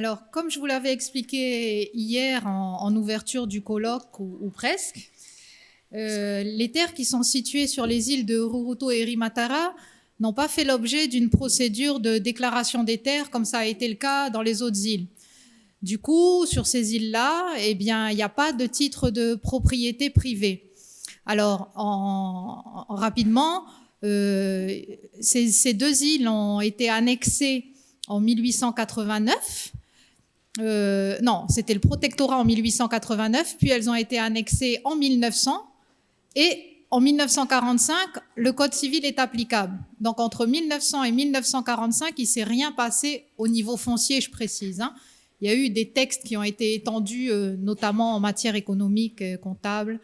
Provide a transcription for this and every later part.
Alors, comme je vous l'avais expliqué hier en ouverture du colloque, ou presque, les terres qui sont situées sur les îles de Rurutu et Rimatara n'ont pas fait l'objet d'une procédure de déclaration des terres comme ça a été le cas dans les autres îles. Du coup, sur ces îles-là, eh bien, il n'y a pas de titre de propriété privée. Alors, rapidement, ces deux îles ont été annexées en 1889. Non, c'était le protectorat en 1889, puis elles ont été annexées en 1900, et en 1945, le Code civil est applicable. Donc, entre 1900 et 1945, il ne s'est rien passé au niveau foncier, je précise, hein. Il y a eu des textes qui ont été étendus, notamment en matière économique, comptable.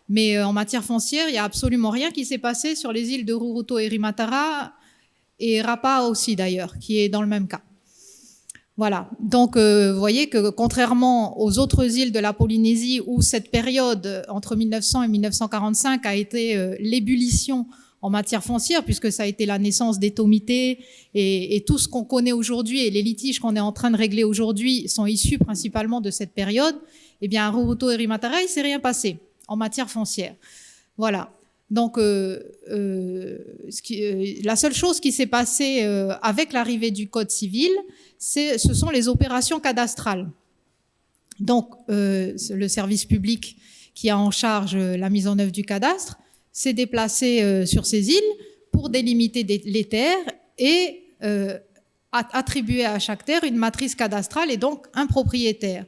Mais en matière foncière, il n'y a absolument rien qui s'est passé sur les îles de Rurutu et Rimatara, et Rapa aussi d'ailleurs, qui est dans le même cas. Voilà. Donc, vous voyez que contrairement aux autres îles de la Polynésie, où cette période entre 1900 et 1945 a été l'ébullition en matière foncière, puisque ça a été la naissance des tomités et tout ce qu'on connaît aujourd'hui et les litiges qu'on est en train de régler aujourd'hui sont issus principalement de cette période, eh bien, à Rurutu et Rimatara, il ne s'est rien passé en matière foncière. Voilà. Donc, la seule chose qui s'est passée avec l'arrivée du Code civil, ce sont les opérations cadastrales. Donc, le service public qui a en charge la mise en œuvre du cadastre s'est déplacé sur ces îles pour délimiter les terres et attribuer à chaque terre une matrice cadastrale et donc un propriétaire.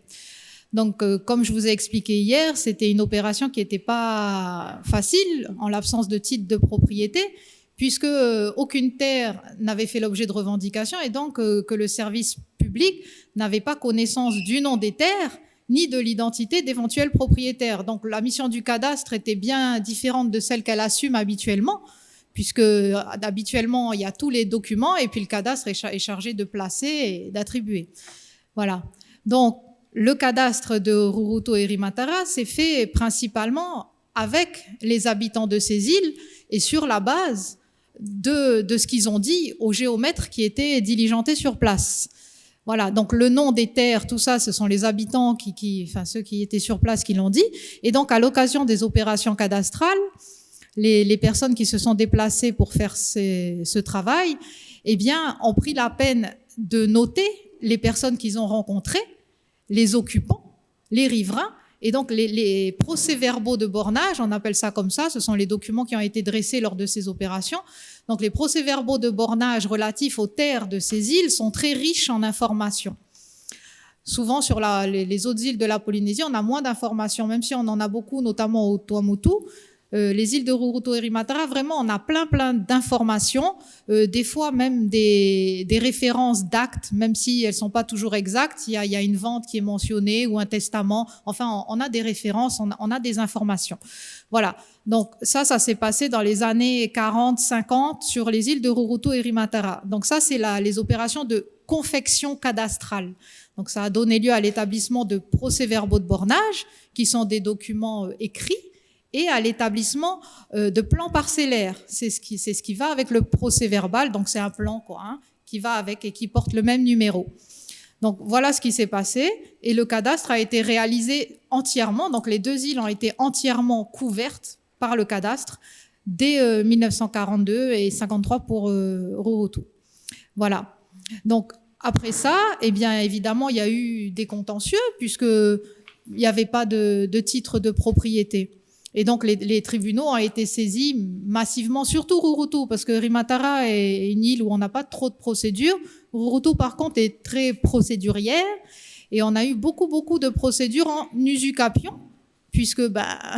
Donc, comme je vous ai expliqué hier, c'était une opération qui n'était pas facile en l'absence de titre de propriété, puisque aucune terre n'avait fait l'objet de revendication et donc que le service public n'avait pas connaissance du nom des terres ni de l'identité d'éventuels propriétaires. Donc, la mission du cadastre était bien différente de celle qu'elle assume habituellement, puisque habituellement, il y a tous les documents et puis le cadastre est chargé de placer et d'attribuer. Voilà. Donc, le cadastre de Rurutu et Rimatara s'est fait principalement avec les habitants de ces îles et sur la base de ce qu'ils ont dit aux géomètres qui étaient diligentés sur place. Voilà, donc le nom des terres, tout ça, ce sont les habitants enfin ceux qui étaient sur place qui l'ont dit. Et donc, à l'occasion des opérations cadastrales, les personnes qui se sont déplacées pour faire ce travail, eh bien, ont pris la peine de noter les personnes qu'ils ont rencontrées, les occupants, les riverains, et donc les procès-verbaux de bornage, on appelle ça comme ça, ce sont les documents qui ont été dressés lors de ces opérations. Donc les procès-verbaux de bornage relatifs aux terres de ces îles sont très riches en informations. Souvent sur les autres îles de la Polynésie, on a moins d'informations, même si on en a beaucoup, notamment au Tuamotu. Les îles de Rurutu et Rimatara, vraiment, on a plein d'informations, des fois même des références d'actes, même si elles ne sont pas toujours exactes. Il y a une vente qui est mentionnée ou un testament. Enfin, on a des références, on a des informations. Voilà. Donc ça s'est passé dans les années 40, 50 sur les îles de Rurutu et Rimatara. Donc ça, c'est les opérations de confection cadastrale. Donc ça a donné lieu à l'établissement de procès-verbaux de bornage, qui sont des documents écrits, et à l'établissement de plans parcellaires. C'est ce qui va avec le procès-verbal, donc c'est un plan qui va avec et qui porte le même numéro. Donc voilà ce qui s'est passé, et le cadastre a été réalisé entièrement, donc les deux îles ont été entièrement couvertes par le cadastre dès 1942 et 53 pour Rurutu. Voilà. Donc après ça, eh bien évidemment, il y a eu des contentieux puisqu'il n'y avait pas de titre de propriété. Et donc, les tribunaux ont été saisis massivement, surtout Rurutu, parce que Rimatara est une île où on n'a pas trop de procédures. Rurutu, par contre, est très procédurière. Et on a eu beaucoup de procédures en usucapion, puisque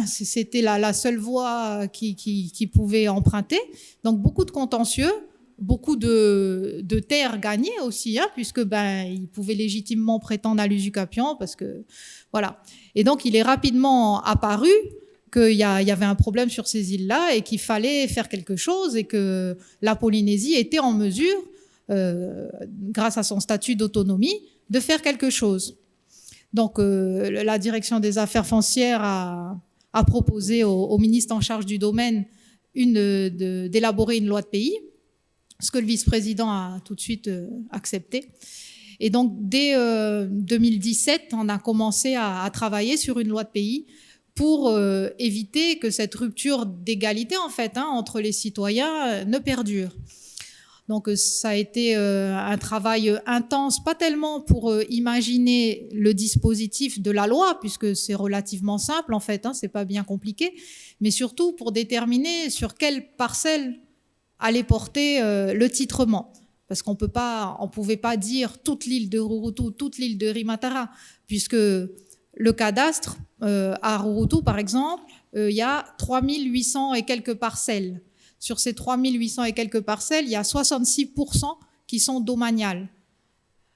c'était la seule voie qui pouvait emprunter. Donc, beaucoup de contentieux, beaucoup de terres gagnées aussi, puisque ils pouvaient légitimement prétendre à l'usucapion, parce que voilà. Et donc, il est rapidement apparu qu'il y avait un problème sur ces îles-là et qu'il fallait faire quelque chose et que la Polynésie était en mesure, grâce à son statut d'autonomie, de faire quelque chose. Donc, la direction des affaires foncières a proposé au ministre en charge du domaine d'élaborer une loi de pays, ce que le vice-président a tout de suite accepté. Et donc, dès 2017, on a commencé à travailler sur une loi de pays pour éviter que cette rupture d'égalité, en fait, entre les citoyens ne perdure. Donc, ça a été un travail intense, pas tellement pour imaginer le dispositif de la loi, puisque c'est relativement simple, en fait, c'est pas bien compliqué, mais surtout pour déterminer sur quelle parcelle allait porter le titrement. Parce qu'on pouvait pas dire toute l'île de Rurutu, toute l'île de Rimatara, puisque le cadastre, à Rurutu, par exemple, il y a 3800 et quelques parcelles. Sur ces 3800 et quelques parcelles, il y a 66% qui sont domaniales.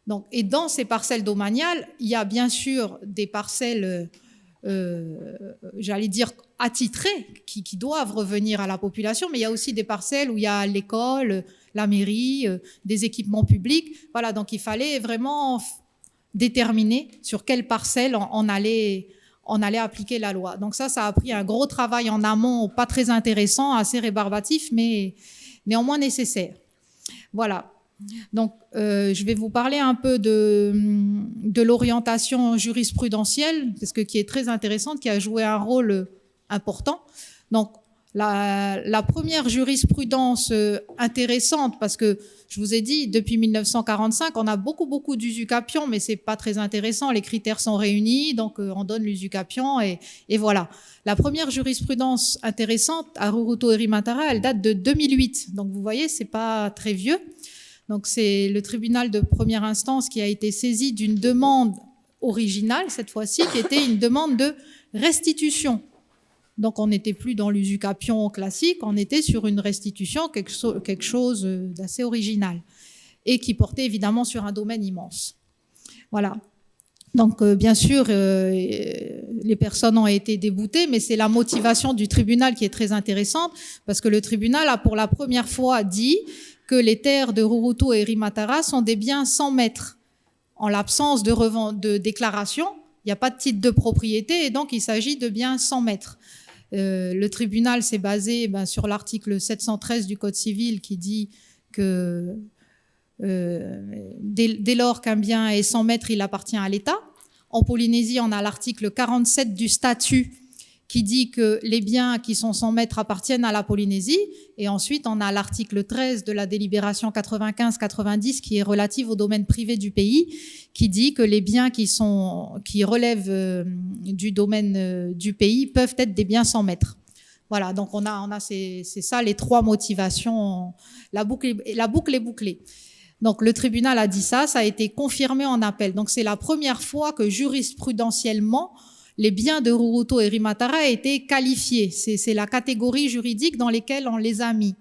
Donc, et dans ces parcelles domaniales, il y a bien sûr des parcelles, j'allais dire, attitrées, qui doivent revenir à la population, mais il y a aussi des parcelles où il y a l'école, la mairie, des équipements publics. Voilà, donc il fallait vraiment déterminer sur quelle parcelle on allait appliquer la loi. Donc ça a pris un gros travail en amont, pas très intéressant, assez rébarbatif, mais néanmoins nécessaire. Voilà. Donc, je vais vous parler un peu de l'orientation jurisprudentielle, parce que qui est très intéressante, qui a joué un rôle important. Donc, la première jurisprudence intéressante, parce que je vous ai dit, depuis 1945, on a beaucoup d'usucapions, mais c'est pas très intéressant. Les critères sont réunis, donc on donne l'usucapion et voilà. La première jurisprudence intéressante à Rurutu et Rimatara, elle date de 2008. Donc vous voyez, c'est pas très vieux. Donc c'est le tribunal de première instance qui a été saisi d'une demande originale cette fois-ci, qui était une demande de restitution. Donc on n'était plus dans l'usucapion classique, on était sur une restitution, quelque chose d'assez original, et qui portait évidemment sur un domaine immense. Voilà. Donc bien sûr, les personnes ont été déboutées, mais c'est la motivation du tribunal qui est très intéressante, parce que le tribunal a pour la première fois dit que les terres de Rurutu et Rimatara sont des biens sans maître. En l'absence de déclaration, il n'y a pas de titre de propriété, et donc il s'agit de biens sans maître. Le tribunal s'est basé sur l'article 713 du Code civil qui dit que dès lors qu'un bien est sans maître, il appartient à l'État. En Polynésie, on a l'article 47 du statut qui dit que les biens qui sont sans maître appartiennent à la Polynésie. Et ensuite, on a l'article 13 de la délibération 95-90 qui est relative au domaine privé du pays, qui dit que les biens qui relèvent du domaine du pays peuvent être des biens sans maître. Voilà, donc c'est ça les trois motivations. La boucle est bouclée. Donc le tribunal a dit ça a été confirmé en appel. Donc c'est la première fois que jurisprudentiellement, les biens de Rurutu et Rimatara étaient qualifiés. C'est la catégorie juridique dans laquelle on les a mis.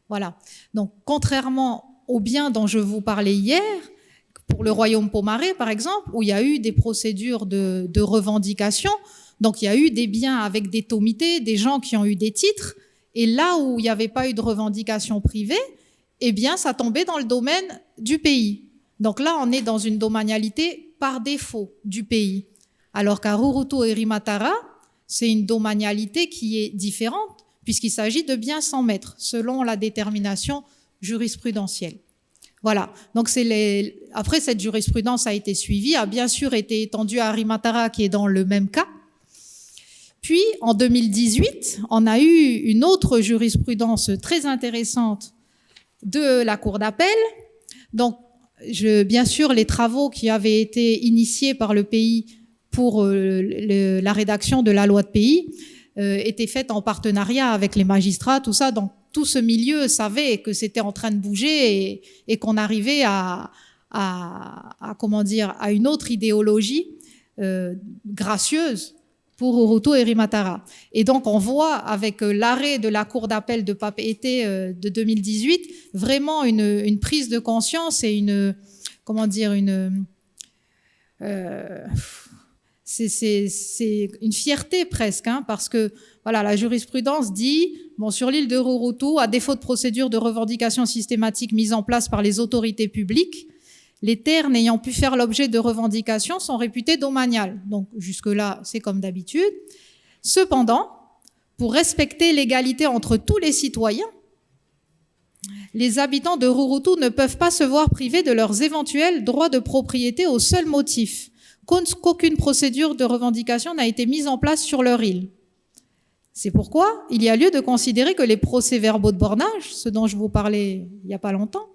Voilà. Donc, contrairement aux biens dont je vous parlais hier, pour le royaume Pomaré, par exemple, où il y a eu des procédures de revendication, donc il y a eu des biens avec des thomités, des gens qui ont eu des titres, et là où il n'y avait pas eu de revendication privée, eh bien, ça tombait dans le domaine du pays. Donc là, on est dans une domanialité par défaut du pays. Alors qu'à Rurutu et Rimatara, c'est une domanialité qui est différente, puisqu'il s'agit de biens sans maître, selon la détermination jurisprudentielle. Voilà. Donc après, cette jurisprudence a été suivie, a bien sûr été étendue à Rimatara, qui est dans le même cas. Puis, en 2018, on a eu une autre jurisprudence très intéressante de la Cour d'appel. Donc, bien sûr, les travaux qui avaient été initiés par le pays pour la rédaction de la loi de pays étaient faits en partenariat avec les magistrats, tout ça. Donc, tout ce milieu savait que c'était en train de bouger et qu'on arrivait à une autre idéologie gracieuse pour Rurutu et Rimatara. Et donc, on voit avec l'arrêt de la Cour d'appel de Papeete de 2018 vraiment une prise de conscience et c'est une fierté presque, parce que voilà, la jurisprudence dit, sur l'île de Rurutu, à défaut de procédure de revendication systématique mise en place par les autorités publiques, les terres n'ayant pu faire l'objet de revendications sont réputées domaniales. Donc jusque-là, c'est comme d'habitude. Cependant, pour respecter l'égalité entre tous les citoyens, les habitants de Rurutu ne peuvent pas se voir privés de leurs éventuels droits de propriété au seul motif qu'aucune procédure de revendication n'a été mise en place sur leur île. C'est pourquoi il y a lieu de considérer que les procès-verbaux de bornage, ce dont je vous parlais il n'y a pas longtemps,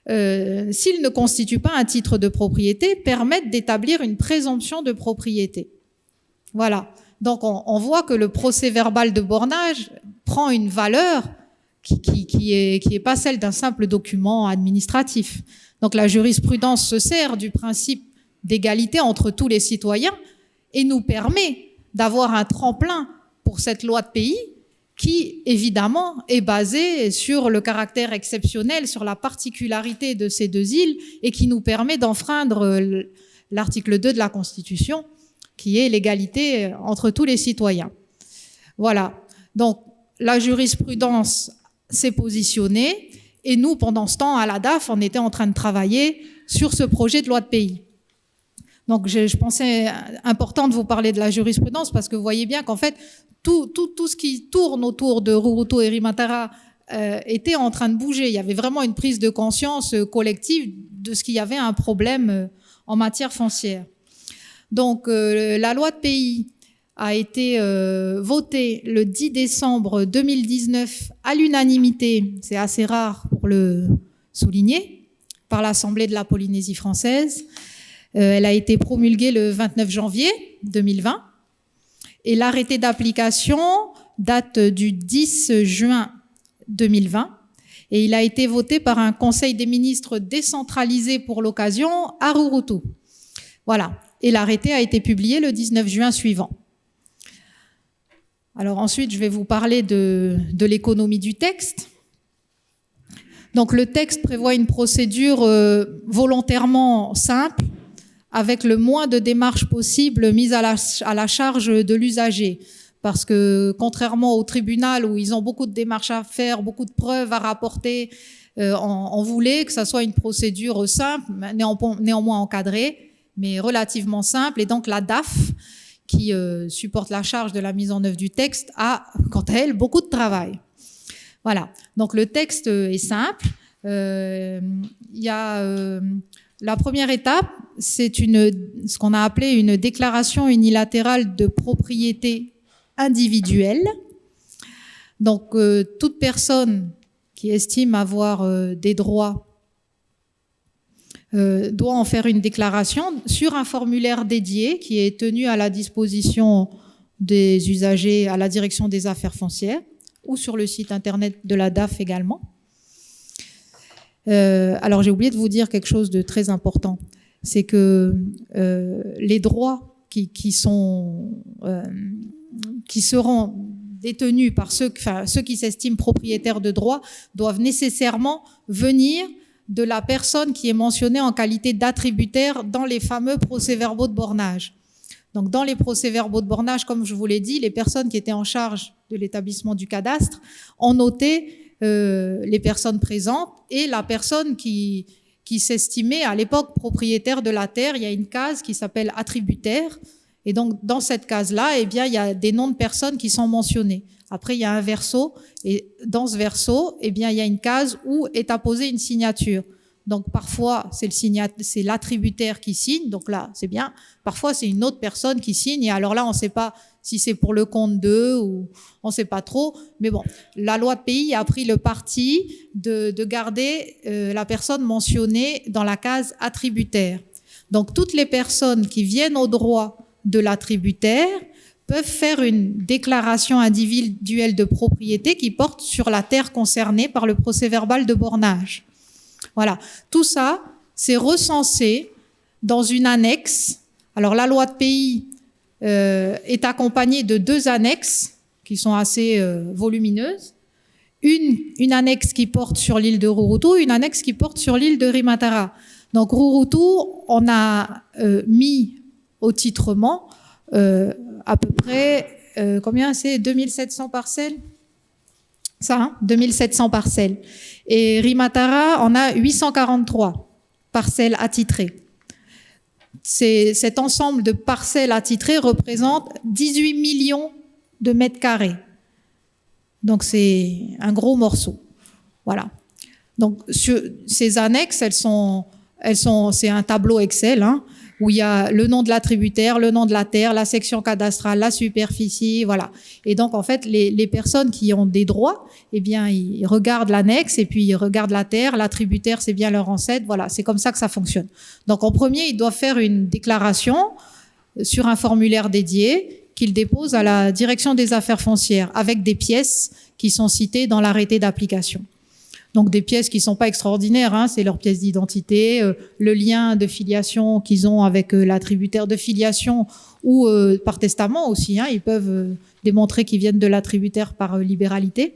s'ils ne constituent pas un titre de propriété, permettent d'établir une présomption de propriété. Voilà. Donc on voit que le procès-verbal de bornage prend une valeur qui est pas celle d'un simple document administratif. Donc la jurisprudence se sert du principe d'égalité entre tous les citoyens et nous permet d'avoir un tremplin pour cette loi de pays qui, évidemment, est basée sur le caractère exceptionnel, sur la particularité de ces deux îles et qui nous permet d'enfreindre l'article 2 de la Constitution, qui est l'égalité entre tous les citoyens. Voilà. Donc, la jurisprudence s'est positionnée et nous, pendant ce temps, à la DAF, on était en train de travailler sur ce projet de loi de pays. Donc, je pensais important de vous parler de la jurisprudence parce que vous voyez bien qu'en fait, tout ce qui tourne autour de Rurutu et Rimatara était en train de bouger. Il y avait vraiment une prise de conscience collective de ce qu'il y avait un problème en matière foncière. Donc, la loi de pays a été votée le 10 décembre 2019 à l'unanimité, c'est assez rare pour le souligner, par l'Assemblée de la Polynésie française. Elle a été promulguée le 29 janvier 2020 et l'arrêté d'application date du 10 juin 2020 et il a été voté par un conseil des ministres décentralisé pour l'occasion à Rurutu. Voilà. Et l'arrêté a été publié le 19 juin suivant. Alors ensuite, je vais vous parler de l'économie du texte. Donc le texte prévoit une procédure volontairement simple, avec le moins de démarches possibles mises à la charge de l'usager. Parce que contrairement au tribunal où ils ont beaucoup de démarches à faire, beaucoup de preuves à rapporter, on voulait que ça soit une procédure simple, néanmoins encadrée, mais relativement simple. Et donc la DAF, qui supporte la charge de la mise en œuvre du texte, a, quant à elle, beaucoup de travail. Voilà. Donc le texte est simple. Il y a la première étape, c'est ce qu'on a appelé une déclaration unilatérale de propriété individuelle. Donc toute personne qui estime avoir des droits doit en faire une déclaration sur un formulaire dédié qui est tenu à la disposition des usagers à la direction des affaires foncières ou sur le site internet de la DAF également. Alors j'ai oublié de vous dire quelque chose de très important, c'est que les droits qui seront détenus par ceux qui s'estiment propriétaires de droits doivent nécessairement venir de la personne qui est mentionnée en qualité d'attributaire dans les fameux procès-verbaux de bornage. Donc dans les procès-verbaux de bornage, comme je vous l'ai dit, les personnes qui étaient en charge de l'établissement du cadastre ont noté les personnes présentes et la personne qui s'estimait à l'époque propriétaire de la terre. Il y a une case qui s'appelle attributaire et donc dans cette case-là, eh bien il y a des noms de personnes qui sont mentionnés. Après, il y a un verso et dans ce verso, eh bien il y a une case où est apposée une signature. Donc parfois c'est l'attributaire qui signe, donc là c'est bien. Parfois c'est une autre personne qui signe et alors là on ne sait pas si c'est pour le compte d'eux ou on ne sait pas trop. Mais bon, la loi de pays a pris le parti de garder la personne mentionnée dans la case attributaire. Donc toutes les personnes qui viennent au droit de l'attributaire peuvent faire une déclaration individuelle de propriété qui porte sur la terre concernée par le procès-verbal de bornage. Voilà, tout ça, c'est recensé dans une annexe. Alors la loi de pays est accompagnée de 2 annexes qui sont assez volumineuses. Une annexe qui porte sur l'île de Rurutu, une annexe qui porte sur l'île de Rimatara. Donc Rurutu, on a mis au titrement à peu près, combien c'est 2700 parcelles? Ça, hein, 2700 parcelles. Et Rimatara en a 843 parcelles attitrées. Cet ensemble de parcelles attitrées représente 18 millions de mètres carrés. Donc c'est un gros morceau. Voilà. Donc, ces annexes, c'est un tableau Excel, hein, où il y a le nom de l'attributaire, le nom de la terre, la section cadastrale, la superficie, voilà. Et donc, en fait, les personnes qui ont des droits, eh bien, ils regardent l'annexe et puis ils regardent la terre, l'attributaire, c'est bien leur ancêtre, voilà. C'est comme ça que ça fonctionne. Donc, en premier, ils doivent faire une déclaration sur un formulaire dédié qu'ils déposent à la direction des affaires foncières avec des pièces qui sont citées dans l'arrêté d'application. Donc des pièces qui sont pas extraordinaires, hein, c'est leurs pièces d'identité, le lien de filiation qu'ils ont avec l'attributaire de filiation ou par testament aussi, hein, ils peuvent démontrer qu'ils viennent de l'attributaire par libéralité.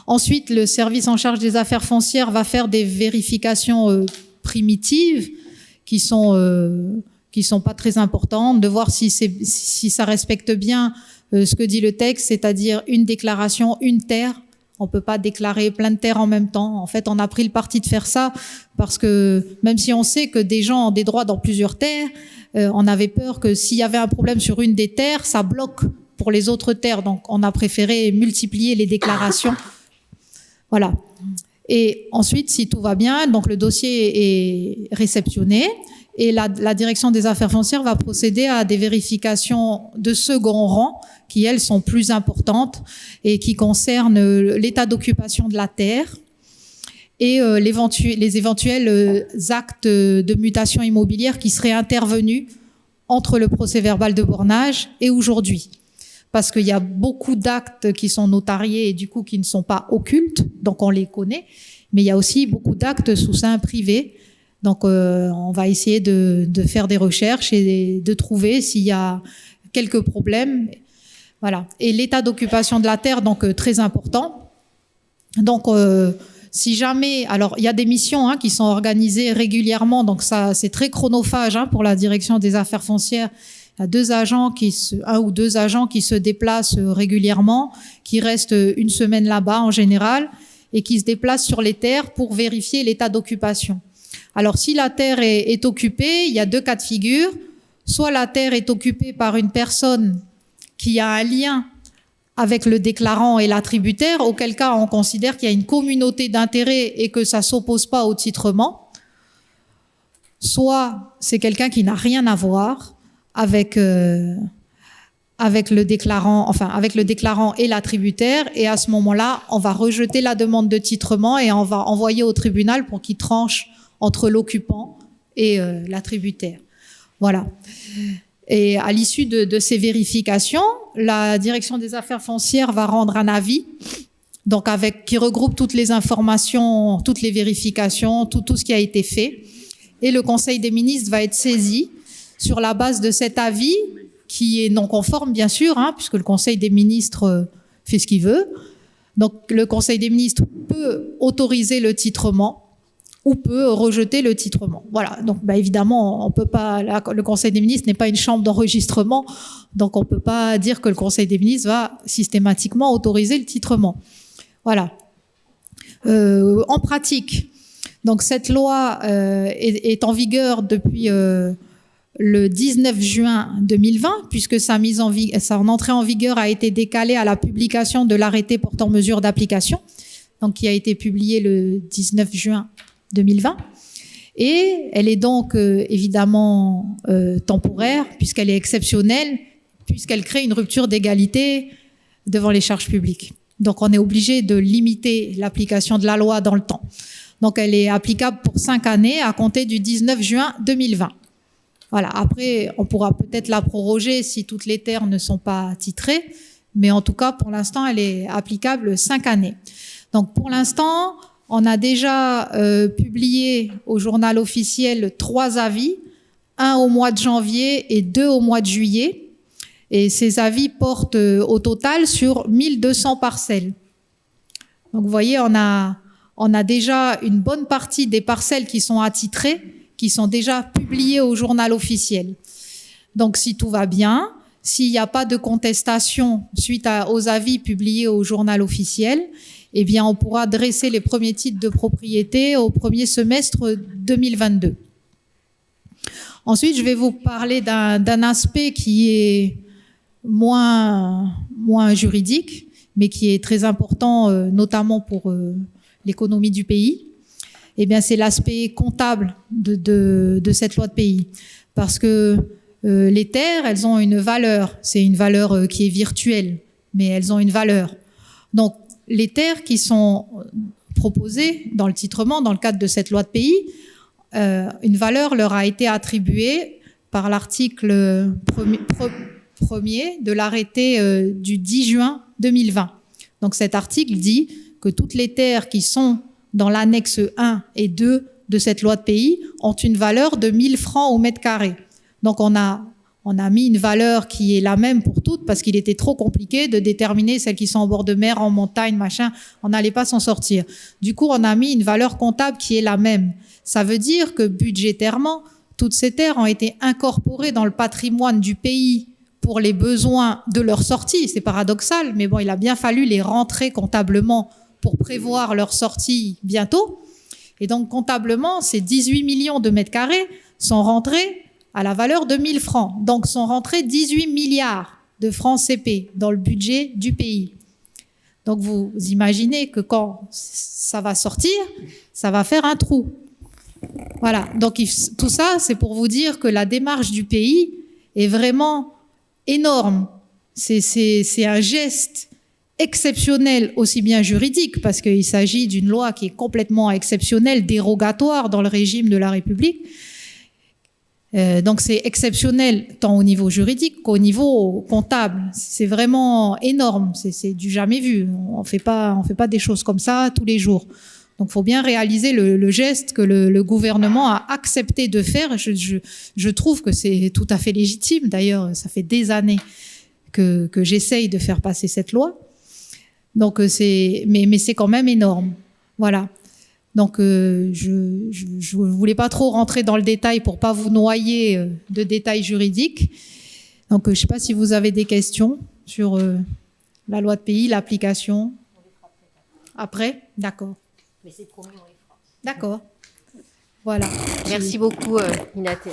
Ensuite, le service en charge des affaires foncières va faire des vérifications primitives qui sont pas très importantes, de voir si ça respecte bien ce que dit le texte, c'est-à-dire une déclaration, une terre. On peut pas déclarer plein de terres en même temps. En fait, on a pris le parti de faire ça parce que même si on sait que des gens ont des droits dans plusieurs terres, on avait peur que s'il y avait un problème sur une des terres, ça bloque pour les autres terres. Donc, on a préféré multiplier les déclarations. Voilà. Et ensuite, si tout va bien, donc le dossier est réceptionné et la direction des affaires foncières va procéder à des vérifications de second rang qui, elles, sont plus importantes et qui concernent l'état d'occupation de la terre et les éventuels actes de mutation immobilière qui seraient intervenus entre le procès-verbal de bornage et aujourd'hui. Parce qu'il y a beaucoup d'actes qui sont notariés et du coup qui ne sont pas occultes, donc on les connaît, mais il y a aussi beaucoup d'actes sous seing privé. Donc on va essayer de faire des recherches et de trouver s'il y a quelques problèmes. Voilà. Et l'état d'occupation de la terre, donc très important. Donc si jamais, alors il y a des missions qui sont organisées régulièrement, donc ça c'est très chronophage pour la direction des affaires foncières. Il y a un ou deux agents qui se déplacent régulièrement, qui restent une semaine là-bas en général, et qui se déplacent sur les terres pour vérifier l'état d'occupation. Alors si la terre est occupée, il y a deux cas de figure. Soit la terre est occupée par une personne qui a un lien avec le déclarant et l'attributaire, auquel cas on considère qu'il y a une communauté d'intérêts et que ça s'oppose pas au titrement. Soit c'est quelqu'un qui n'a rien à voir avec le déclarant, avec le déclarant et l'attributaire, et à ce moment-là, on va rejeter la demande de titrement et on va envoyer au tribunal pour qu'il tranche entre l'occupant et l'attributaire. Voilà. Et à l'issue de ces vérifications, la direction des affaires foncières va rendre un avis, donc qui regroupe toutes les informations, toutes les vérifications, tout ce qui a été fait. Et le Conseil des ministres va être saisi sur la base de cet avis, qui est non conforme, bien sûr, puisque le Conseil des ministres fait ce qu'il veut. Donc, le Conseil des ministres peut autoriser le titrement ou peut rejeter le titrement. Voilà. Donc, évidemment, on peut pas. Le Conseil des ministres n'est pas une chambre d'enregistrement, donc on peut pas dire que le Conseil des ministres va systématiquement autoriser le titrement. Voilà. En pratique, donc cette loi est en vigueur depuis le 19 juin 2020, puisque sa entrée en vigueur a été décalée à la publication de l'arrêté portant mesures d'application, donc qui a été publié le 19 juin 2020. Et elle est donc évidemment temporaire, puisqu'elle est exceptionnelle, puisqu'elle crée une rupture d'égalité devant les charges publiques. Donc on est obligé de limiter l'application de la loi dans le temps. Donc elle est applicable pour 5 années à compter du 19 juin 2020. Voilà. Après, on pourra peut-être la proroger si toutes les terres ne sont pas titrées, mais en tout cas, pour l'instant, elle est applicable 5 années. Donc, pour l'instant, on a déjà publié au journal officiel 3 avis, un au mois de janvier et 2 au mois de juillet. Et ces avis portent au total sur 1200 parcelles. Donc, vous voyez, on a déjà une bonne partie des parcelles qui sont attitrées, qui sont déjà publiés au journal officiel. Donc, si tout va bien, s'il n'y a pas de contestation suite aux avis publiés au journal officiel, eh bien, on pourra dresser les premiers titres de propriété au premier semestre 2022. Ensuite, je vais vous parler d'un aspect qui est moins juridique, mais qui est très important, notamment pour l'économie du pays, eh bien, c'est l'aspect comptable de cette loi de pays. Parce que les terres, elles ont une valeur. C'est une valeur qui est virtuelle, mais elles ont une valeur. Donc, les terres qui sont proposées dans le titrement, dans le cadre de cette loi de pays, une valeur leur a été attribuée par l'article premier de l'arrêté du 10 juin 2020. Donc, cet article dit que toutes les terres qui sont dans l'annexe 1 et 2 de cette loi de pays ont une valeur de 1000 francs au mètre carré. Donc, on a mis une valeur qui est la même pour toutes parce qu'il était trop compliqué de déterminer celles qui sont en bord de mer, en montagne, machin. On n'allait pas s'en sortir. Du coup, on a mis une valeur comptable qui est la même. Ça veut dire que budgétairement, toutes ces terres ont été incorporées dans le patrimoine du pays pour les besoins de leur sortie. C'est paradoxal, mais bon, il a bien fallu les rentrer comptablement pour prévoir leur sortie bientôt. Et donc, comptablement, ces 18 millions de mètres carrés sont rentrés à la valeur de 1000 francs. Donc, sont rentrés 18 milliards de francs CP dans le budget du pays. Donc, vous imaginez que quand ça va sortir, ça va faire un trou. Voilà. Donc, tout ça, c'est pour vous dire que la démarche du pays est vraiment énorme. C'est un geste exceptionnel, aussi bien juridique, parce qu'il s'agit d'une loi qui est complètement exceptionnelle, dérogatoire dans le régime de la République. Donc c'est exceptionnel tant au niveau juridique qu'au niveau comptable. C'est vraiment énorme, c'est du jamais vu. On fait pas des choses comme ça tous les jours. Donc, il faut bien réaliser le geste que le gouvernement a accepté de faire. Je trouve que c'est tout à fait légitime. D'ailleurs, ça fait des années que j'essaye de faire passer cette loi. Donc, mais c'est quand même énorme. Voilà. Donc, je voulais pas trop rentrer dans le détail pour pas vous noyer de détails juridiques. Donc, je sais pas si vous avez des questions sur la loi de pays, l'application. Après, d'accord. Mais c'est promis, on les fera. D'accord. Voilà. Merci beaucoup, Minatea.